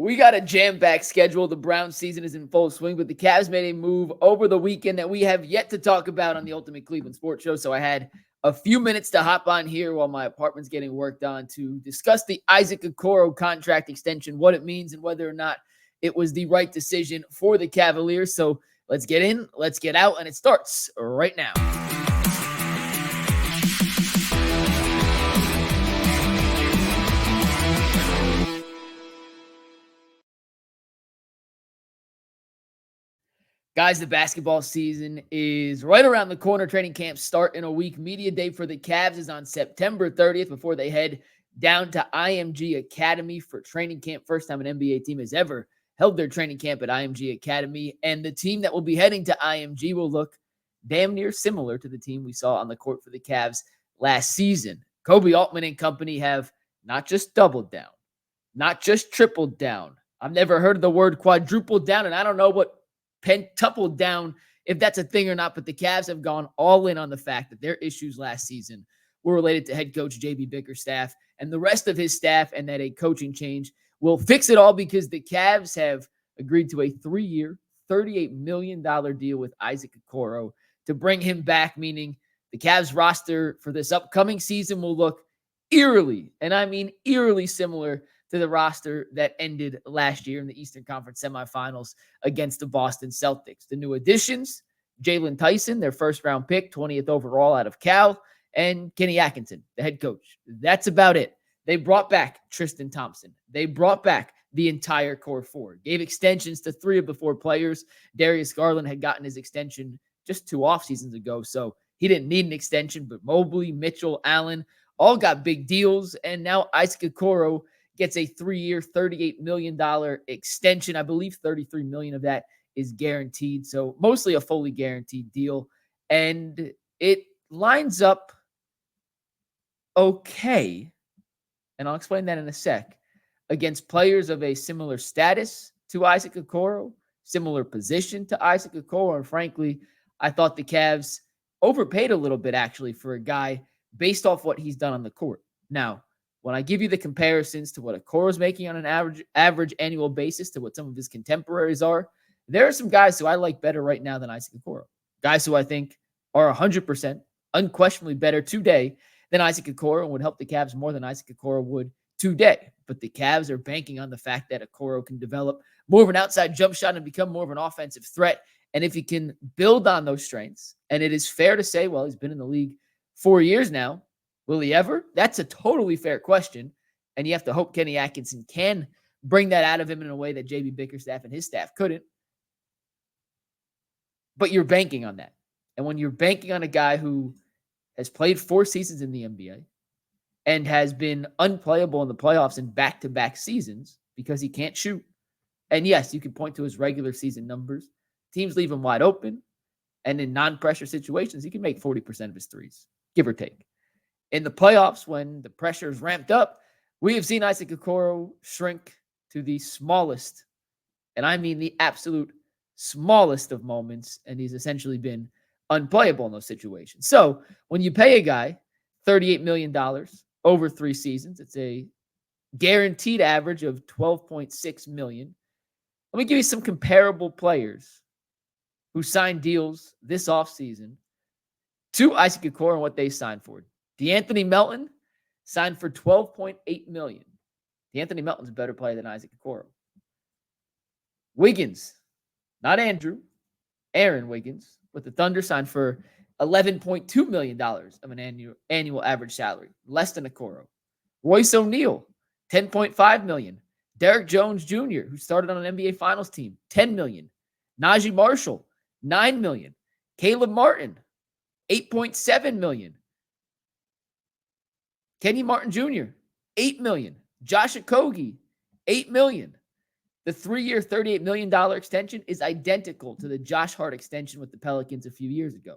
We got a jam-packed schedule. The Browns season is in full swing, but the Cavs made a move over the weekend that we have yet to talk about on the Ultimate Cleveland Sports Show. So I had a few minutes to hop on here while my apartment's getting worked on to discuss the Isaac Okoro contract extension, what it means, and whether or not it was the right decision for the Cavaliers. So let's get in, let's get out, and it starts right now. Guys, the basketball season is right around the corner. Training camps start in a week. Media day for the Cavs is on September 30th before they head down to IMG Academy for training camp. First time an NBA team has ever held their training camp at IMG Academy. And the team that will be heading to IMG will look damn near similar to the team we saw on the court for the Cavs last season. Koby Altman and company have not just doubled down, not just tripled down. I've never heard of the word quadrupled down, and I don't know what pentupled down, if that's a thing or not, but the Cavs have gone all in on the fact that their issues last season were related to head coach JB Bickerstaff and the rest of his staff, and that a coaching change will fix it all because the Cavs have agreed to a 3-year, $38 million deal with Isaac Okoro to bring him back, meaning the Cavs roster for this upcoming season will look eerily, and I mean eerily similar to the roster that ended last year in the Eastern Conference semifinals against the Boston Celtics. The new additions, Jalen Tyson, their first-round pick, 20th overall out of Cal, and Kenny Atkinson, the head coach. That's about it. They brought back Tristan Thompson. They brought back the entire core four, gave extensions to 3 of the 4 players. Darius Garland had gotten his extension just 2 off seasons ago, so he didn't need an extension, but Mobley, Mitchell, Allen, all got big deals, and now Isaac Okoro gets a 3-year, $38 million extension. I believe $33 million of that is guaranteed. So mostly a fully guaranteed deal. And it lines up okay, and I'll explain that in a sec, against players of a similar status to Isaac Okoro, similar position to Isaac Okoro. And frankly, I thought the Cavs overpaid a little bit actually for a guy based off what he's done on the court. Now, when I give you the comparisons to what Okoro's making on an average annual basis to what some of his contemporaries are, there are some guys who I like better right now than Isaac Okoro. Guys who I think are 100% unquestionably better today than Isaac Okoro and would help the Cavs more than Isaac Okoro would today. But the Cavs are banking on the fact that Okoro can develop more of an outside jump shot and become more of an offensive threat. And if he can build on those strengths, and it is fair to say, well, he's been in the league 4 years now, will he ever? That's a totally fair question. And you have to hope Kenny Atkinson can bring that out of him in a way that JB Bickerstaff and his staff couldn't. But you're banking on that. And when you're banking on a guy who has played 4 seasons in the NBA and has been unplayable in the playoffs in back-to-back seasons because he can't shoot. And yes, you can point to his regular season numbers. Teams leave him wide open. And in non-pressure situations, he can make 40% of his threes, give or take. In the playoffs, when the pressure is ramped up, we have seen Isaac Okoro shrink to the smallest, and I mean the absolute smallest of moments, and he's essentially been unplayable in those situations. So when you pay a guy $38 million over 3 seasons, it's a guaranteed average of $12.6 million. Let me give you some comparable players who signed deals this offseason to Isaac Okoro and what they signed for. DeAnthony Melton signed for $12.8 million. DeAnthony Melton's a better player than Isaac Okoro. Wiggins, not Andrew, Aaron Wiggins, with the Thunder signed for $11.2 million of an annual average salary, less than Okoro. Royce O'Neal, $10.5 million. Derek Jones Jr., who started on an NBA Finals team, $10 million. Najee Marshall, $9 million. Caleb Martin, $8.7 million. Kenny Martin Jr., $8 million. Josh Okogie, $8 million. The 3-year, $38 million extension is identical to the Josh Hart extension with the Pelicans a few years ago.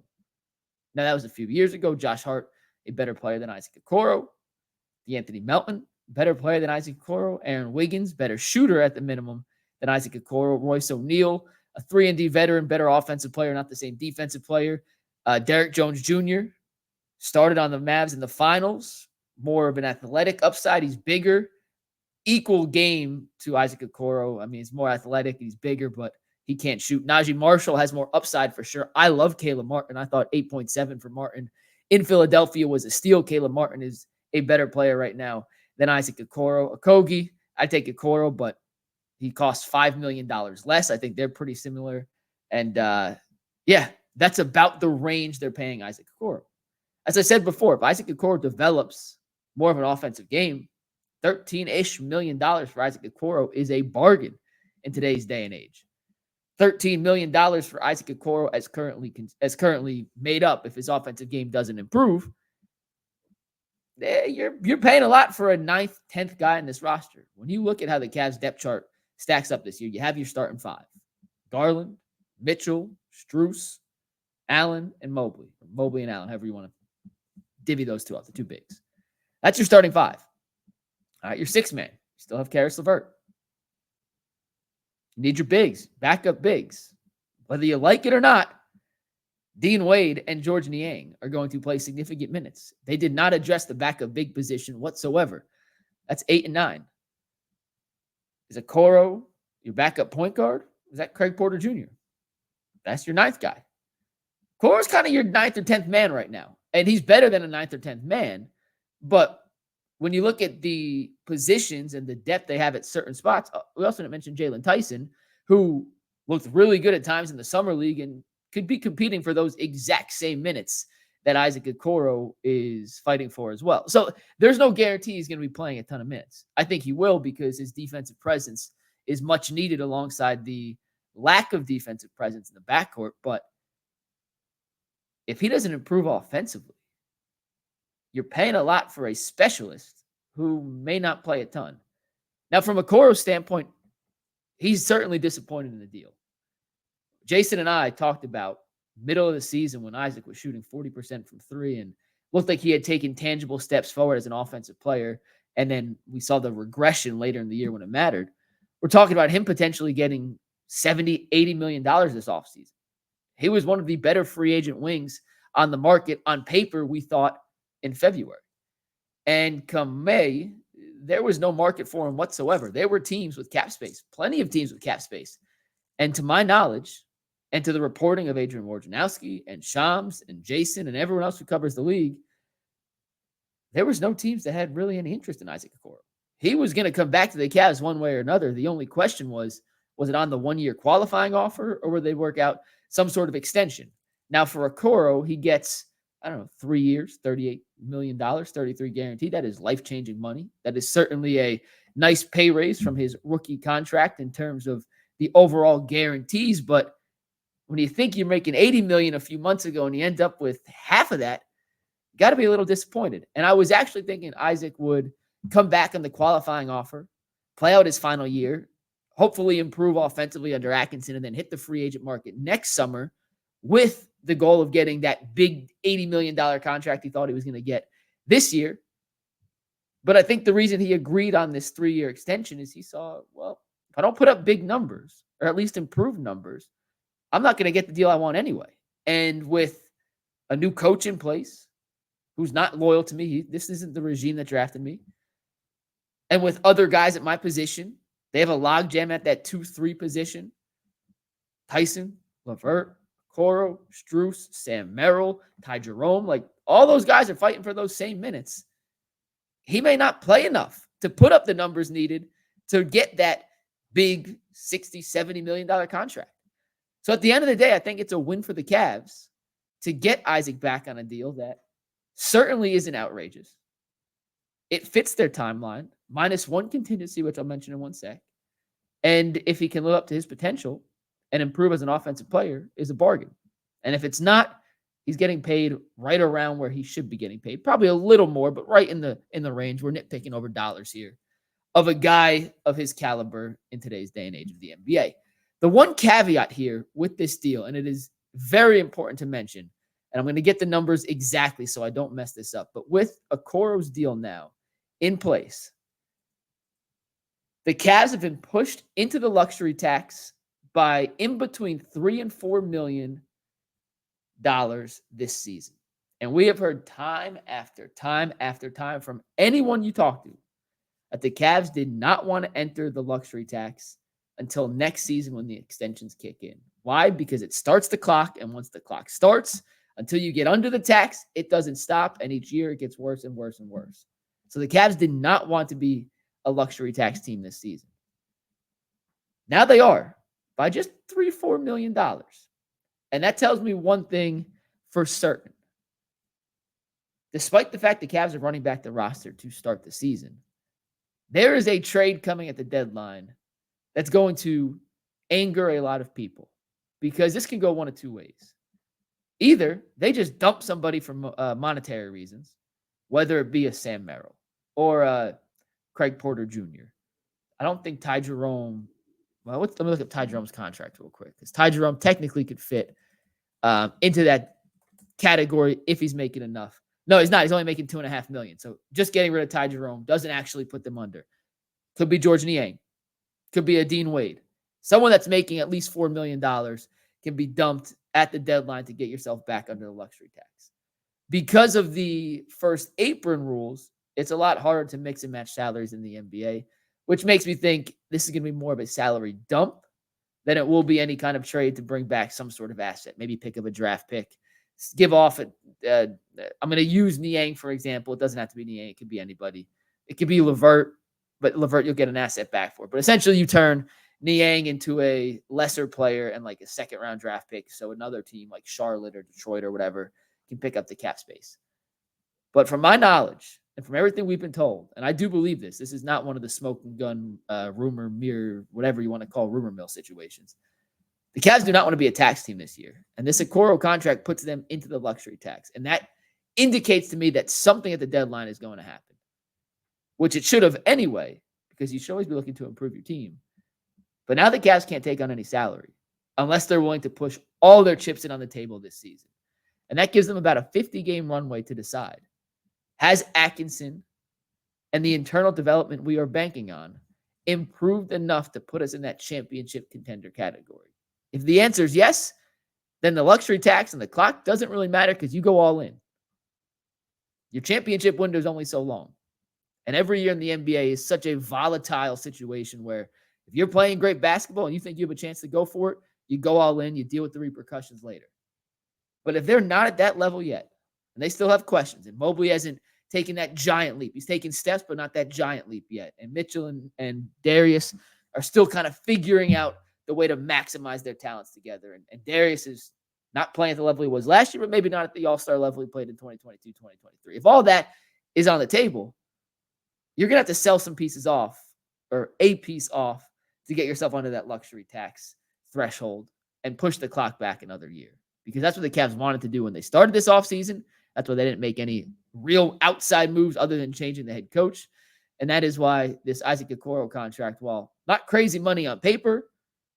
Now, that was a few years ago. Josh Hart, a better player than Isaac Okoro. DeAnthony Melton, better player than Isaac Okoro. Aaron Wiggins, better shooter at the minimum than Isaac Okoro. Royce O'Neal, a 3-and-D veteran, better offensive player, not the same defensive player. Derek Jones Jr. started on the Mavs in the finals. More of an athletic upside. He's bigger. equal game to Isaac Okoro. I mean, he's more athletic, he's bigger, but he can't shoot. Najee Marshall has more upside for sure. I love Caleb Martin. I thought 8.7 for Martin in Philadelphia was a steal. Caleb Martin is a better player right now than Isaac Okoro. Okogie, I take Okoro, but he costs $5 million less. I think they're pretty similar. And yeah, that's about the range they're paying Isaac Okoro. As I said before, if Isaac Okoro develops more of an offensive game, $13-ish million for Isaac Okoro is a bargain in today's day and age. $13 million for Isaac Okoro as currently made up if his offensive game doesn't improve. You're paying a lot for a 9th, 10th guy in this roster. When you look at how the Cavs depth chart stacks up this year, you have your starting 5. Garland, Mitchell, Strus, Allen, and Mobley. Mobley and Allen, however you want to divvy those two up, the 2 bigs. That's your starting 5. All right, your 6th man. You still have Karis LeVert. You need your bigs, backup bigs. Whether you like it or not, Dean Wade and George Niang are going to play significant minutes. They did not address the backup big position whatsoever. That's 8 and 9. Is Okoro your backup point guard? Is that Craig Porter Jr.? That's your 9th guy. Okoro's kind of your 9th or 10th man right now. And he's better than a 9th or 10th man. But when you look at the positions and the depth they have at certain spots, we also didn't mention Jalen Tyson, who looked really good at times in the summer league and could be competing for those exact same minutes that Isaac Okoro is fighting for as well. So there's no guarantee he's going to be playing a ton of minutes. I think he will because his defensive presence is much needed alongside the lack of defensive presence in the backcourt. But if he doesn't improve offensively, you're paying a lot for a specialist who may not play a ton. Now, from Okoro's standpoint, he's certainly disappointed in the deal. Jason and I talked about middle of the season when Isaac was shooting 40% from 3 and looked like he had taken tangible steps forward as an offensive player. And then we saw the regression later in the year when it mattered. We're talking about him potentially getting $70, $80 million this offseason. He was one of the better free agent wings on the market on paper, we thought, in February. And come May, there was no market for him whatsoever. There were teams with cap space, plenty of teams with cap space. And to my knowledge, and to the reporting of Adrian Wojnarowski and Shams and Jason and everyone else who covers the league, there was no teams that had really any interest in Isaac Okoro. He was going to come back to the Cavs one way or another. The only question was it on the 1-year qualifying offer or would they work out some sort of extension? Now for Okoro, he gets, 3 years, $38 million, 33 guaranteed. That is life-changing money. That is certainly a nice pay raise from his rookie contract in terms of the overall guarantees. But when you think you're making $80 million a few months ago and you end up with half of that, you got to be a little disappointed. And I was actually thinking Isaac would come back on the qualifying offer, play out his final year, hopefully improve offensively under Atkinson, and then hit the free agent market next summer with the goal of getting that big $80 million contract he thought he was going to get this year. But I think the reason he agreed on this 3-year extension is he saw, well, if I don't put up big numbers, or at least improved numbers, I'm not going to get the deal I want anyway. And with a new coach in place who's not loyal to me, this isn't the regime that drafted me. And with other guys at my position, they have a logjam at that 2-3 position. Tyson, LeVert, Okoro, Strus, Sam Merrill, Ty Jerome, like all those guys are fighting for those same minutes. He may not play enough to put up the numbers needed to get that big $60, $70 million contract. So at the end of the day, I think it's a win for the Cavs to get Isaac back on a deal that certainly isn't outrageous. It fits their timeline, -1 contingency, which I'll mention in 1 sec. And if he can live up to his potential and improve as an offensive player, is a bargain. And if it's not, he's getting paid right around where he should be getting paid. Probably a little more, but right in the range. We're nitpicking over dollars here of a guy of his caliber in today's day and age of the NBA. The one caveat here with this deal, and it is very important to mention, and I'm going to get the numbers exactly so I don't mess this up, but with Okoro's deal now in place, the Cavs have been pushed into the luxury tax by in between $3 and $4 million this season. And we have heard time after time after time from anyone you talk to that the Cavs did not want to enter the luxury tax until next season when the extensions kick in. Why? Because it starts the clock, and once the clock starts, until you get under the tax, it doesn't stop, and each year it gets worse and worse and worse. So the Cavs did not want to be a luxury tax team this season. Now they are by just $3-4 million. And that tells me one thing for certain. Despite the fact the Cavs are running back the roster to start the season, there is a trade coming at the deadline that's going to anger a lot of people because this can go one of two ways. Either they just dump somebody for monetary reasons, whether it be a Sam Merrill or Craig Porter Jr. I don't think Ty Jerome. Well, let me look at Ty Jerome's contract real quick because Ty Jerome technically could fit into that category if he's making enough. No, he's not. He's only making $2.5 million. So just getting rid of Ty Jerome doesn't actually put them under. Could be George Niang. Could be a Dean Wade. Someone that's making at least $4 million can be dumped at the deadline to get yourself back under the luxury tax. Because of the first apron rules, it's a lot harder to mix and match salaries in the NBA, which makes me think this is going to be more of a salary dump than it will be any kind of trade to bring back some sort of asset. Maybe pick up a draft pick. Give off I'm going to use Niang, for example. It doesn't have to be Niang. It could be anybody. It could be Levert, but Levert you'll get an asset back for. But essentially you turn Niang into a lesser player and like a second-round draft pick so another team like Charlotte or Detroit or whatever can pick up the cap space. But from my knowledge and from everything we've been told, and I do believe this is not one of the smoke and gun rumor, mirror, whatever you want to call rumor mill situations. The Cavs do not want to be a tax team this year. And this Okoro contract puts them into the luxury tax. And that indicates to me that something at the deadline is going to happen, which it should have anyway, because you should always be looking to improve your team. But now the Cavs can't take on any salary unless they're willing to push all their chips in on the table this season. And that gives them about a 50-game runway to decide. Has Atkinson and the internal development we are banking on improved enough to put us in that championship contender category? If the answer is yes, then the luxury tax and the clock doesn't really matter because you go all in. Your championship window is only so long. And every year in the NBA is such a volatile situation where if you're playing great basketball and you think you have a chance to go for it, you go all in, you deal with the repercussions later. But if they're not at that level yet, and they still have questions, and Mobley hasn't taken that giant leap. He's taken steps, but not that giant leap yet. And Mitchell and Darius are still kind of figuring out the way to maximize their talents together. And Darius is not playing at the level he was last year, but maybe not at the all-star level he played in 2022, 2023. If all that is on the table, you're going to have to sell some pieces off or a piece off to get yourself under that luxury tax threshold and push the clock back another year. Because that's what the Cavs wanted to do when they started this offseason. That's why they didn't make any real outside moves other than changing the head coach. And that is why this Isaac Okoro contract, while not crazy money on paper,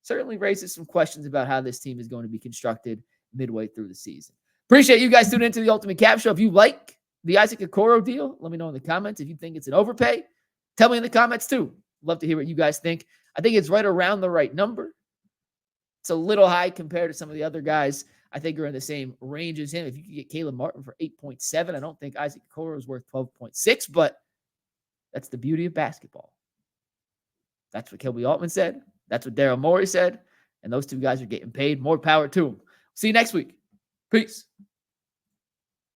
certainly raises some questions about how this team is going to be constructed midway through the season. Appreciate you guys tuning into the Ultimate Cavs Show. If you like the Isaac Okoro deal, let me know in the comments. If you think it's an overpay, tell me in the comments too. Love to hear what you guys think. I think it's right around the right number. It's a little high compared to some of the other guys I think are in the same range as him. If you could get Caleb Martin for 8.7, I don't think Isaac Okoro is worth 12.6, but that's the beauty of basketball. That's what Koby Altman said. That's what Daryl Morey said. And those two guys are getting paid. More power to them. See you next week. Peace.